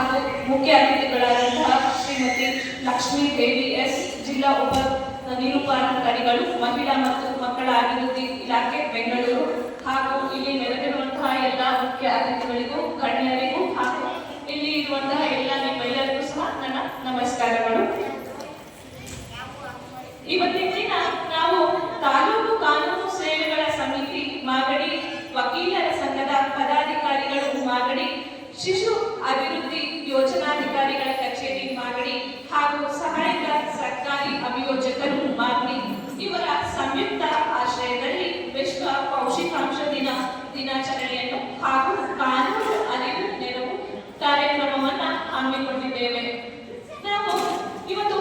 ಹಾಗೂ ಮುಖ್ಯ ಅತಿಥಿಗಳಾದಂತಹ ಶ್ರೀಮತಿ ಲಕ್ಷ್ಮೀ ದೇವಿ ಎಸ್, ಜಿಲ್ಲಾ ಉಪ ನಿರೂಪಣಾಧಿಕಾರಿಗಳು, ಮಹಿಳಾ ಮತ್ತು ಮಕ್ಕಳ ಅಭಿವೃದ್ಧಿ ಇಲಾಖೆ ಬೆಂಗಳೂರು, ಹಾಗೂ ಇಲ್ಲಿ ನೆರೆದಿರುವಂತಹ ಎಲ್ಲ ಮುಖ್ಯ ಅತಿಥಿಗಳಿಗೂ, ಗಣ್ಯರಿಗೂ ಹಾಗೂ ಇಲ್ಲಿ ಇರುವಂತಹ ಎಲ್ಲ ನಿಮ್ಮೆಲ್ಲರಿಗೂ ಸಹ ನನ್ನ ನಮಸ್ಕಾರಗಳು. ಇವತ್ತಿನ ದಿನ ನಾವು ತಾಲೂಕು ಕಾನೂನು ಸೇವೆಗಳ ಸಮಿತಿ ಮಾಗಡಿ, ವಕೀಲರ ಸಂಘದ ಪದಾಧಿಕಾರಿಗಳು ಮಾಗಡಿ, ಶಿಶು ಅಭಿವೃದ್ಧಿ ಯೋಜನಾಧಿಕಾರಿಗಳ ಕಚೇರಿ ಮಾಗಡಿ ಹಾಗೂ ಸಹಾಯಕ ಸರ್ಕಾರಿ ಅಭಿಯೋಜಕರು ಮಾಗಡಿ ಇವರ ಸಂಯುಕ್ತ ಆಶ್ರಯದಲ್ಲಿ ವಿಶ್ವ ಪೌಷ್ಟಿಕಾಂಶ ದಿನಾಚರಣೆಯನ್ನು ಹಾಗೂ ಕಾನೂನು ಅರಿವು ನೆರವು ಕಾರ್ಯಕ್ರಮವನ್ನು ಹಮ್ಮಿಕೊಂಡಿದ್ದೇವೆ. ನಾವು ಇವತ್ತು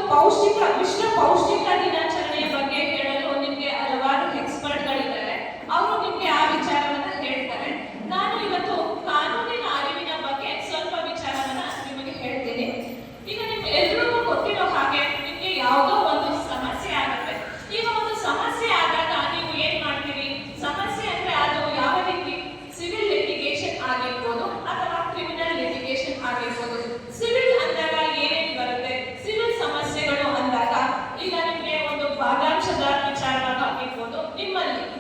ವಿಶ್ವ ಪೌಷ್ಟಿಕ ದಿನಾಚರಣೆಯ ಬಗ್ಗೆ ಹೇಳಲು ನಿಮಗೆ ಹಲವಾರು ಎಕ್ಸ್ಪರ್ಟ್ಗಳಿದ್ದಾರೆ. ಅವರು ನಿಮಗೆ ಆ ವಿಚಾರವನ್ನ ಹೇಳ್ತಾರೆ. ನಾನು ಇವತ್ತು ಕಾನೂನಿನ ಅರಿವಿನ ಬಗ್ಗೆ ಸ್ವಲ್ಪ ವಿಚಾರವನ್ನ ನಿಮಗೆ ಹೇಳ್ತೀನಿ. ಈಗ ನಿಮ್ಗೆ ಎಲ್ರಿಗೂ ಗೊತ್ತಿರೋ ಹಾಗೆ ನಿಮ್ಗೆ ಯಾವುದೋ ಒಂದು ಸಮಸ್ಯೆ ಆಗುತ್ತೆ. ಈಗ ಒಂದು ಸಮಸ್ಯೆ ಆದಾಗ ನೀವು ಏನ್ ಮಾಡ್ತೀರಿ? ಸಮಸ್ಯೆ ಅಂದ್ರೆ ಅದು ಯಾವ ರೀತಿ ಸಿವಿಲ್ ಲಿಟಿಗೇಷನ್ ಆಗಿರ್ಬೋದು ಅಥವಾ ಕ್ರಿಮಿನಲ್ ಲಿಟಿಗೇಷನ್ ಆಗಿರ್ಬೋದು. ಸಿವಿಲ್ ಅಂದಾಗ ಏನೇನು ಬರುತ್ತೆ? ಸಿವಿಲ್ ಸಮಸ್ಯೆಗಳು ಅಂದಾಗ ಈಗ ನಿಮ್ಗೆ ಒಂದು ಭಾಗಾಂಶದ ವಿಚಾರವಾಗಿರ್ಬೋದು,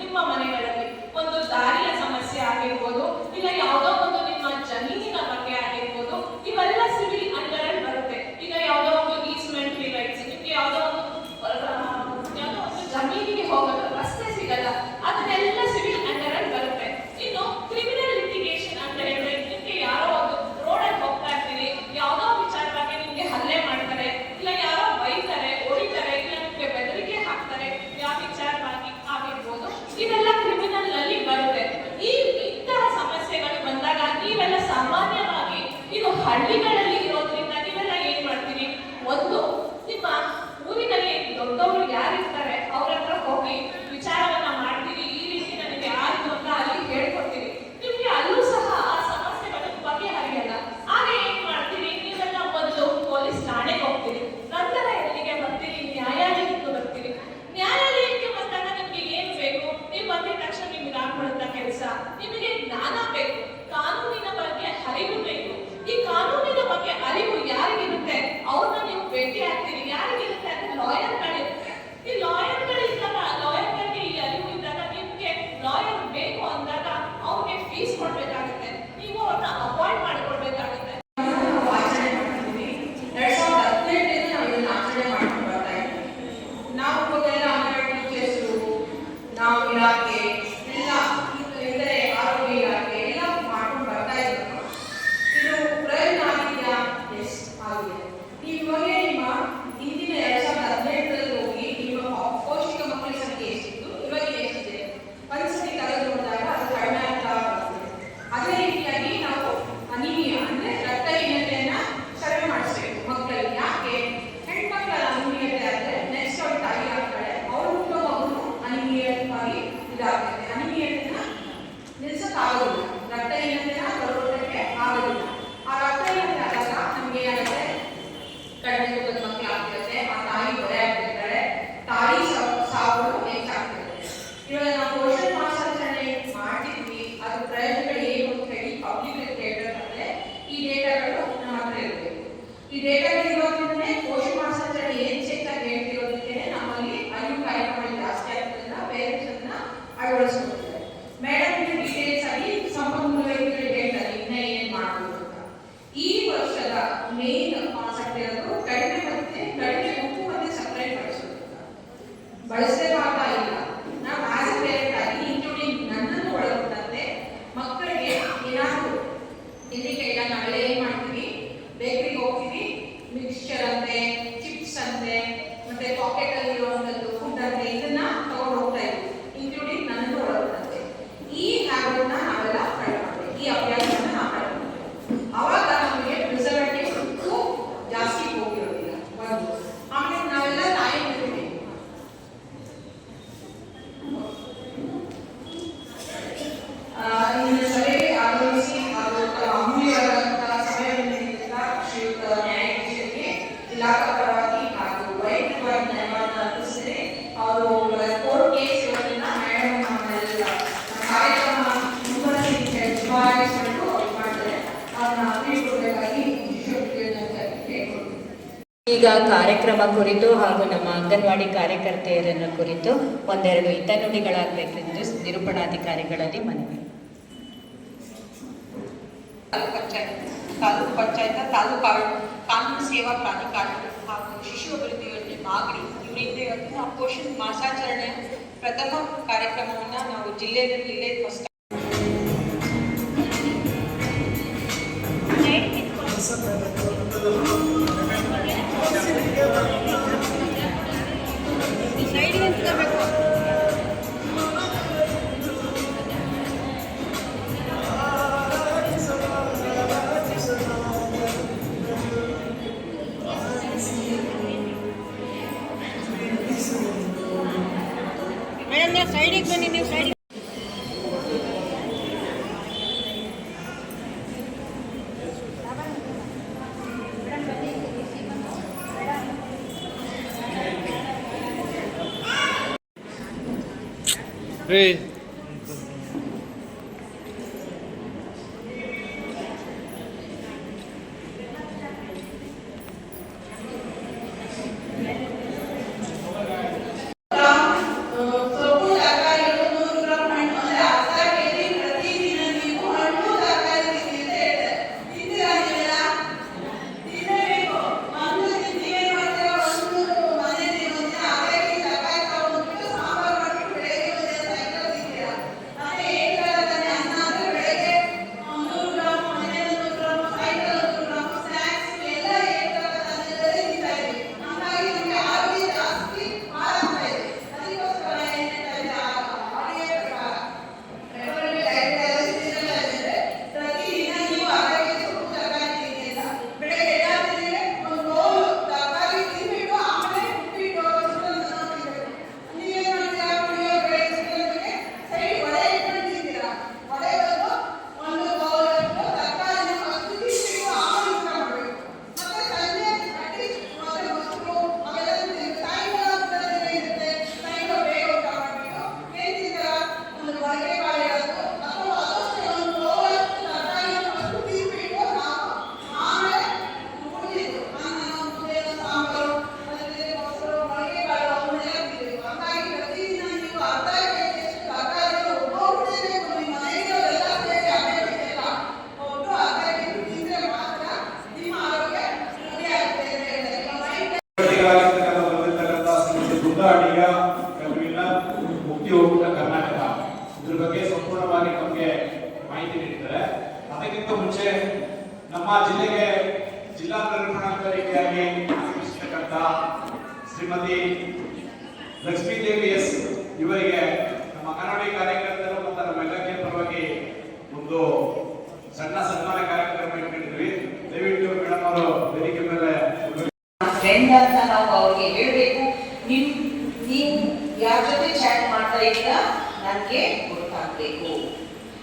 ನಿಮ್ಮ ಮನೆಗಳಲ್ಲಿ ಒಂದು ದಾರಿಯ ಸಮಸ್ಯೆ ಆಗಿರ್ಬೋದು, ಇಲ್ಲ ಯಾವುದೋ ಒಂದು ನಿಮ್ಮ ಜಮೀನಿನ ಬಗ್ಗೆ ಆಗಿರ್ಬೋದು, ಇವೆಲ್ಲ ಸಿವಿಲ್ ಅಂಡರ್ ಬರುತ್ತೆ. ಈಗ ಯಾವುದೋ ಒಂದು ಈಸ್ಮೆಂಟ್ ರೈಟ್ಸ್, ನಿಮ್ಗೆ ಯಾವುದೋ ಒಂದು ಜಮೀನಿಗೆ ಹೋಗಲು ರಸ್ತೆ ಸಿಗಲ್ಲ, ಅದನ್ನೆಲ್ಲ ಸಿವಿಲ್ ಅಂಡರ್ ಬರುತ್ತೆ. ಇನ್ನು ಕ್ರಿಮಿನಲ್ ಲಿಟಿಗೇಷನ್ ಅಂತ ಹೇಳಿದ್ರೆ ನಿಮ್ಗೆ ಯಾರೋ ಒಂದು ರೋಡಲ್ಲಿ ಹೋಗ್ತಾ ಇರ್ತೀರಿ, ಯಾವುದೋ ವಿಚಾರವಾಗಿ ನಿಮ್ಗೆ ಹಲ್ಲೆ ಮಾಡ್ತಾರೆ, ಇಲ್ಲ ಯಾರೋ ಬೈತಾರೆ, ಹೊಡಿತಾರೆ, ಇಲ್ಲ ನಿಮ್ಗೆ ಬೆದರಿಕೆ ಹಾಕ್ತಾರೆ, ಯಾವ ವಿಚಾರವಾಗಿ ಆಗಿರ್ಬೋದು, ಇದೆಲ್ಲ ಕ್ರಿಮಿನಲ್ ನಲ್ಲಿ ಬರುತ್ತೆ. ಇಂತಹ ಸಮಸ್ಯೆಗಳು ಬಂದಾಗ ನೀವೆಲ್ಲ ಸಾಮಾನ್ಯವಾಗಿ ಇದು ಹಳ್ಳಿಗಳಲ್ಲಿ ಇರೋದ್ರಿಂದ ನೀವೆಲ್ಲ ಏನ್ ಮಾಡ್ತೀರಿ? ಒಂದು ನಿಮ್ಮ ಊರಿನಲ್ಲಿ ದೊಡ್ಡವರು ಯಾರಿರ್ತಾರೆ ಅವ್ರ ಹತ್ರ ಹೋಗಿ ವಿಚಾರವನ್ನ ಮಾಡ್ತೀರಿ. ಈ ರೀತಿ ನನಗೆ ಆಯ್ತು ಅಂತ ಅಲ್ಲಿ ಹೇಳ್ಕೊಡ್ತೀರಿ. ನಿಮ್ಗೆ ಅಲ್ಲೂ ಸಹ ಆ ಸಮಸ್ಯೆಗಳ ಬಗೆಹರಿಯಲ್ಲ. ಆಗ ಏನ್ ಮಾಡ್ತೀರಿ? ನೀವೆಲ್ಲ ಮೊದಲು ಪೊಲೀಸ್ ಠಾಣೆಗೆ ಹೋಗ್ತೀರಿ, ನಂತರ ಎಲ್ಲಿಗೆ ಬರ್ತೀರಿ? ನ್ಯಾಯಾಲಯಕ್ಕೆ ಬರ್ತೀರಿ. ನ್ಯಾಯಾಲಯಕ್ಕೆ ಬಂದಾಗ ನಿಮ್ಗೆ ಏನ್ ಬೇಕು? ನೀವು ಬಂದಿದ ತಕ್ಷಣ ನಿಮ್ಗೆ ಆಗ್ಬಿಡುತ್ತ ಕೆಲಸ. ನಿಮಗೆ ಜ್ಞಾನ ಬೇಕು, ಕಾನೂನಿನ ಬಗ್ಗೆ ಅರಿವು ಬೇಕು. ಈ ಕಾನೂನಿನ ಬಗ್ಗೆ ಅರಿವು ಯಾರಿಗಿರುತ್ತೆ ಅವ್ರನ್ನ ನೀವು ಭೇಟಿ ಆಗ್ತೀರಿ. ಯಾರಿಗಿರುತ್ತೆ ಅಂದ್ರೆ ಲಾಯರ್ಗಳಿರುತ್ತೆ. ಈ ಲಾಯರ್ಗಳಿಗೆ ಈ ಅರಿವು ಇದ್ದಾಗ ನಿಮ್ಗೆ ಲಾಯರ್ ಬೇಕು ಅಂದಾಗ ಅವ್ರಿಗೆ ಫೀಸ್ ಕೊಡ್ಬೇಕಾಗುತ್ತೆ, ನೀವು ಅವ್ರನ್ನ ಅಪಾಯಿಂಟ್ ಮಾಡಿಕೊಡ್ಬೇಕಾಗುತ್ತೆ. ಮಾಡ್ತಾರೆ. ಅವ್ರನ್ನ ತಿಳಿಕೊಡ್ಬೇಕಾಗಿ ಈಗ ಕಾರ್ಯಕ್ರಮ ಕುರಿತು ಹಾಗೂ ನಮ್ಮ ಅಂಗನವಾಡಿ ಕಾರ್ಯಕರ್ತೆಯರನ್ನು ಕುರಿತು ಒಂದೆರಡು ಹಿತನುಡಿಗಳಾಗಬೇಕೆಂದು ನಿರೂಪಣಾಧಿಕಾರಿಗಳಲ್ಲಿ ಮನವಿ. ತಾಲೂಕು ಪಂಚಾಯತ್ ತಾಲೂಕು ಕಾನೂನು ಸೇವಾ ಪ್ರಾಧಿಕಾರ ಹಾಗೂ ಶಿಶು ಅಭಿವೃದ್ಧಿ ಯೋಜನೆ ಮಾಗಡಿ ಇವರಿಂದ ಇವತ್ತಿನ ಪೋಷಣ್ ಮಾಸಾಚರಣೆಯ ಪ್ರಥಮ ಕಾರ್ಯಕ್ರಮವನ್ನು ನಾವು ಜಿಲ್ಲೆಯಲ್ಲಿ ಇಲ್ಲೇ ಫಸ್ಟ್ ಸೈಡಿಗೆ ಬನ್ನಿ, ನೀವು ಸೈಡಿಗೆ. ಮುಕ್ತಿ ಒಕ್ಕೂಟ ಕರ್ನಾಟಕ ಇದ್ರ ಬಗ್ಗೆ ಸಂಪೂರ್ಣವಾಗಿ ನಮಗೆ ಮಾಹಿತಿ ನೀಡಿದ್ದಾರೆ. ಅದಕ್ಕಿಂತ ಮುಂಚೆ ನಮ್ಮ ಜಿಲ್ಲೆಗೆ ಜಿಲ್ಲಾ ನಿರೂಪಣಾಧಿಕಾರಿಯಾಗಿ ಆಗಮಿಸಿರ್ತಕ್ಕಂಥ ಶ್ರೀಮತಿ ಲಕ್ಷ್ಮೀದೇವಿ ಎಸ್ ಇವರಿಗೆ ನಮ್ಮ ಅಂಗನವಾಡಿ ಕಾರ್ಯಕರ್ತರು ಮತ್ತು ನಮ್ಮ ಇಲಾಖೆ ಪರವಾಗಿ ಒಂದು ಸಣ್ಣ ಸನ್ಮಾನ ಕಾರ್ಯಕ್ರಮ ಇಟ್ಕೊಂಡಿದ್ವಿ. ದಯವಿಟ್ಟು ಮೇಡಮ್ ಅವರು ವೇದಿಕೆ ಮೇಲೆ ಫ್ರೆಂಡ್ ಅಂತ ನಾವು ಅವ್ರಿಗೆ ಹೇಳಬೇಕು. ನೀವು ಯಾರ ಜೊತೆ ಚಾಟ್ ಮಾಡ್ತಾ ಇದ್ದೀರಾ ನನಗೆ ಗೊತ್ತಾಗಬೇಕು.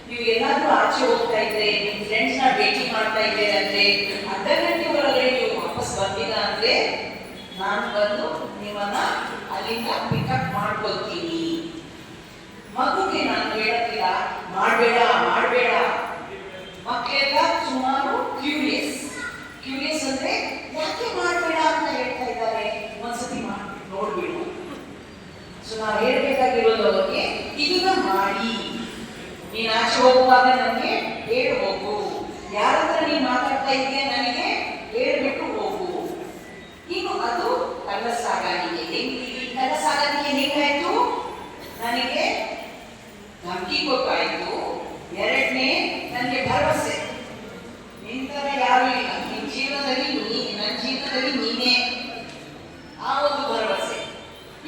ನೀವು ಎಲ್ಲಾದ್ರೂ ಆಚೆ ಹೋಗ್ತಾ ಇದ್ರೆ ನಿಮ್ಮ ಫ್ರೆಂಡ್ಸ್ ನ ಭೇಟಿ ಮಾಡ್ತಾ ಇದ್ದೀರ ಅಂದ್ರೆ ಅರ್ಧ ಗಂಟೆ ಒಳಗಡೆ ನೀವು ವಾಪಸ್ ಬಂದಿಲ್ಲ ಅಂದ್ರೆ ನಾನು ಬಂದು ನಿಮ್ಮನ್ನ ಅಲ್ಲಿಂದ ಪಿಕಪ್ ಮಾಡ್ಕೊಳ್ತೀನಿ. ಮಗುಗೆ ನಾನು ಹೇಳತ್ತಿಲ್ಲ ಮಾಡಬೇಡ ಮಾಡಬೇಡ. ಮಕ್ಕಳೆಲ್ಲ ಸುಮಾರು ಕ್ಯೂರಿಯಸ್ ಅಂದ್ರೆ ಯಾಕೆ ಮಾಡಬೇಡ ಅಂತ ಹೇಳ್ತಾ ಇದ್ದಾರೆ. ಒಂದ್ಸತಿ ನೋಡ್ಬಿಡು. ಸೊ ನಾವು ಹೇಳ್ಬೇಕಾಗಿರೋದು ಅವ್ರಿಗೆ ಇದನ್ನ ಮಾಡಿ. ನೀನ್ ಆಚೆ ಹೋಗುವಾಗ ನನಗೆ ಹೇಳಿ ಹೋಗು. ಯಾರ ಹತ್ರ ನೀನ್ ಮಾತಾಡ್ತಾ ಇದೆಯಾ ನನಗೆ ಹೇಳ್ಬಿಟ್ಟು ಹೋಗು. ಇನ್ನು ಅದು ಕಳ್ಳ ಸಾಗಾಣಿಕೆ. ಕಳ್ಳ ಸಾಗಾಣಿಕೆ ಹೇಗಾಯ್ತು? ನನಗೆ ಧಮಕಿ ಕೊಟ್ಟಾಯ್ತು. ಎರಡನೇ ನನಗೆ ಭರವಸೆ. ನಿಂತರ ಯಾರು ಇಲ್ಲ. ನಿನ್ನ ಜೀವನದಲ್ಲಿ ನನ್ನ ಜೀವನದಲ್ಲಿ ನೀನೇ. ಆ ಒಂದು ಭರವಸೆ.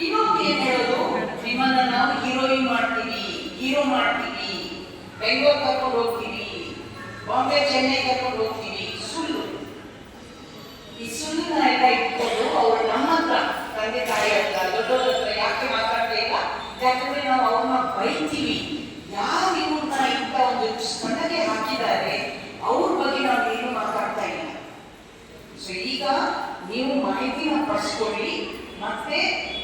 ಇನ್ನೊಂದು ಏನ್ ಹೇಳೋದು, ನಿಮ್ಮನ್ನ ನಾವು ಹೀರೋಯಿನ್ ಮಾಡ್ತೀವಿ, ಹೀರೋ ಮಾಡ್ತೀವಿ, ಬೆಂಗಳೂರು ಕರ್ಕೊಂಡು ಹೋಗ್ತೀವಿ, ಬಾಂಬೆ ಚೆನ್ನೈ ಕರ್ಕೊಂಡು ಹೋಗ್ತೀವಿ. ಸುಳ್ಳು. ಈ ಸುಳ್ಳಿನ ಎಲ್ಲ ಇಟ್ಕೊಂಡು ಅವ್ರು ನಮ್ಮ ಹತ್ರ ತಂದೆ ತಾಯಿ ಹತ್ರ ದೊಡ್ಡವ್ರ ಹತ್ರ ಯಾಕೆ ಮಾತಾಡ್ತಾ ಇಲ್ಲ? ಯಾಕಂದ್ರೆ ನಾವು ಅವ್ರನ್ನ ಬೈತೀವಿ. ಯಾರು ಇವ್ರನ್ನ ಇಂಥ ಒಂದು ಸ್ಪಂದನೆ ಹಾಕಿದ್ದಾರೆ ಅವ್ರ ಬಗ್ಗೆ ನಾವು ಏನು ಮಾತಾಡ್ತಾ ಇಲ್ಲ. ಸೊ ಈಗ ನೀವು ಮಾಹಿತಿನ ಪಡಿಸ್ಕೊಳ್ಳಿ. ಮತ್ತೆ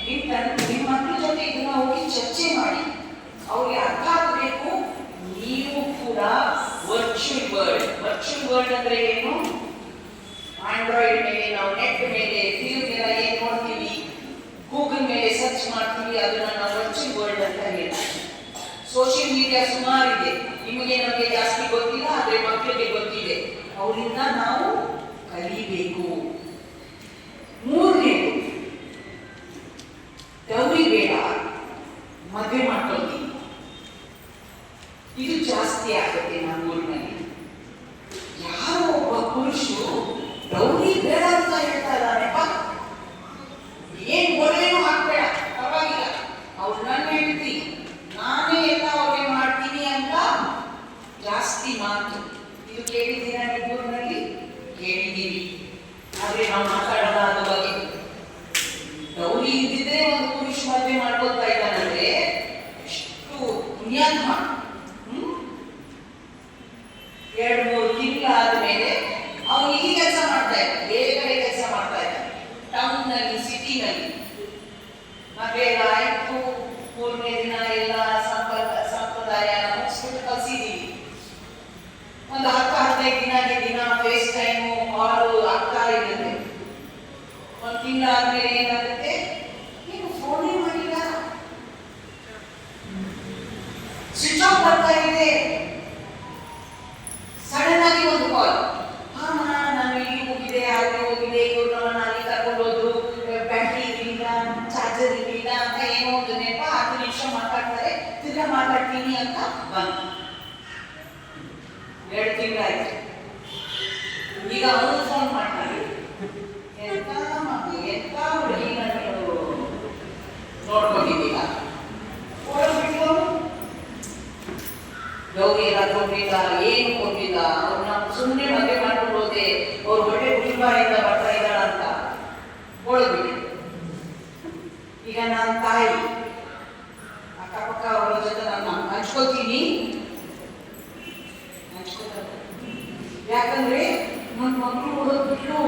ನಿಮ್ಮ ಮಕ್ಕಳ ಜೊತೆ ಇದನ್ನ ಹೋಗಿ ಚರ್ಚೆ ಮಾಡಿ. ಅವ್ರಿಗೆ ಅರ್ಥ ಆಗಬೇಕು. ನೀವು ಕೂಡ ವರ್ಚುವಲ್ ವರ್ಲ್ಡ್ ಅಂದ್ರೆ ಏನು? ಆಂಡ್ರಾಯ್ಡ್ ಮೇಲೆ ನಾವು ನೆಟ್ ಮೇಲೆ ಸರ್ಚ್ ಮಾಡ್ತೀವಿ, ಅದನ್ನ ನಾವು ವರ್ಚುವಲ್ ವರ್ಲ್ಡ್ ಅಂತ ಹೇಳ್ತೀವಿ. ಸೋಷಿಯಲ್ ಮೀಡಿಯಾ ಸುಮಾರಿದೆ, ನಿಮಗೆ ನಮಗೆ ಜಾಸ್ತಿ ಗೊತ್ತಿಲ್ಲ, ಆದರೆ ಮಕ್ಕಳಿಗೆ ಗೊತ್ತಿದೆ. ಅವರಿಂದ ನಾವು ಕಲಿಬೇಕು. ಮೂರನೇದು, ದೌರಿ ಬೇಡ, ಮದುವೆ ಮಾಡ್ಕೊಳ್ತೀವಿ. ಇದು ಜಾಸ್ತಿ ಆಗುತ್ತೆ ನಮ್ಮ ಊರಿನಲ್ಲಿ. ಯಾರೋ ಒಬ್ಬ ಪುರುಷರು ದೌರಿ ಬೇಡ ಅಂತ ಹೇಳ್ತಾ ಇದ್ದಾನೆಪ್ಪ, ಏನ್ ಒಳ್ಳೆಯೂ ಹಾಕ್ಬೇಡ, ಪರವಾಗಿಲ್ಲ, ಅವ್ರು ನನ್ನ ಹೆಂಡತಿ, ನಾನೇ ಎಲ್ಲ ಅವ್ರಿಗೆ ಮಾಡ್ತೀನಿ ಅಂತ ಜಾಸ್ತಿ ಮಾತು. ಇದು ಕೇಳಿದ್ದೀರ ನಿಮ್ಮ ಊರಿನಲ್ಲಿ? ಕೇಳಿದ್ದೀವಿ, ಆದ್ರೆ ನಾವು ಮಾತಾಡೋಣ ಅದ್ರ ಬಗ್ಗೆ. ದೌರಿ ಇದ್ದಿದ್ರೆ ಒಂದು ಪುರುಷ ಮದುವೆ ಮಾಡ್ಕೊಳ್ತಾ ಇದ್ದಾನಂದ್ರೆ ಎಷ್ಟು ಪುಣ್ಯಾತ್ಮ. 2-3 ತಿಂಗಳು ಆದ್ಮೇಲೆ ಅವನು ಇಲ್ಲಿ ಕೆಲಸ ಮಾಡ್ತಾ ಇದ್ದ, ಬೇರೆ ಕಡೆ ಕೆಲಸ ಮಾಡ್ತಾ ಇದ್ದ, ಟೌನ್ ನಲ್ಲಿ, ಸಿಟಿನಲ್ಲಿ. ಮದುವೆ ಆಯ್ತು, 3ನೇ ದಿನ ಎಲ್ಲ ಸಂಪ್ರದಾಯ ಮುಗಿಸ್ಬಿಟ್ಟು ಕಲಿಸಿದೀವಿ. ಒಂದು 10-15 ದಿನ ಫೇಸ್ ಟೈಮು ಕಾಲು ಆಗ್ತಾ ಇರುತ್ತೆ. 1 ತಿಂಗಳಾದ್ಮೇಲೆ ಏನಾಗುತ್ತೆ, ನೀವು ಫೋನೇ ಮಾಡಿಲ್ಲ, ಸ್ವಿಚ್ ಆಫ್ ಬರ್ತಾ ಇದೆ. ಸಡನ್ ಆಗಿ ಒಂದು ಕಾಲ್, ನಾನು ಇಲ್ಲಿ ಹೋಗಿದೆ, ಅಲ್ಲಿ ಹೋಗಿದೆ, ಇವ್ರು ಅಲ್ಲಿ ತಗೊಂಡೋದ್ರು, ಬ್ಯಾಟ್ರಿ ಇರಲಿಲ್ಲ, ಚಾರ್ಜರ್ ಇರಲಿಲ್ಲ ಅಂತ ಏನೋ ಒಂದು ನೆಪ 10 ನಿಮಿಷ ಮಾತಾಡ್ತಾರೆ, ತಿರ್ಗಾ ಮಾತಾಡ್ತೀನಿ ಅಂತ ಬಂದು 2 ತಿಂಗಳಾಯ್ತು. ಈಗ ಅವನು ಫೋನ್ ಮಾಡ್ತಾರೆ, ಎಂತ ಮಗು, ಎಂತ ಹುಡುಗಿನ ನೀವು ನೋಡ್ಕೊಂಡಿದ್ದೀರ, ಓಡೋಗ್ಬಿಟ್ಟು ಗೌರಿ ಎಲ್ಲ ಕೊಟ್ಟಿಲ್ಲ, ಏನು ಕೊಟ್ಟಿಲ್ಲ, ಅವ್ರನ್ನ ಸುಮ್ಮನೆ ಮದುವೆ ಮಾಡ್ಕೊಂಡು ಹೋದೆ, ಅವ್ರು ಒಳ್ಳೆ ಕುಟುಂಬದಿಂದ ಬರ್ತಾ ಇದ್ದಾಳ ಅಂತ ಓಡೋಗ್ಬಿಟ್ಟು. ಈಗ ನನ್ನ ತಾಯಿ ಅಕ್ಕಪಕ್ಕ ಅವರ ಜೊತೆ ನಾನು ಹಂಚ್ಕೋತೀನಿ, ಯಾಕಂದ್ರೆ ನನ್ನ ಮಕ್ಕಳು ಓಡೋಗ್ಬಿಟ್ಟು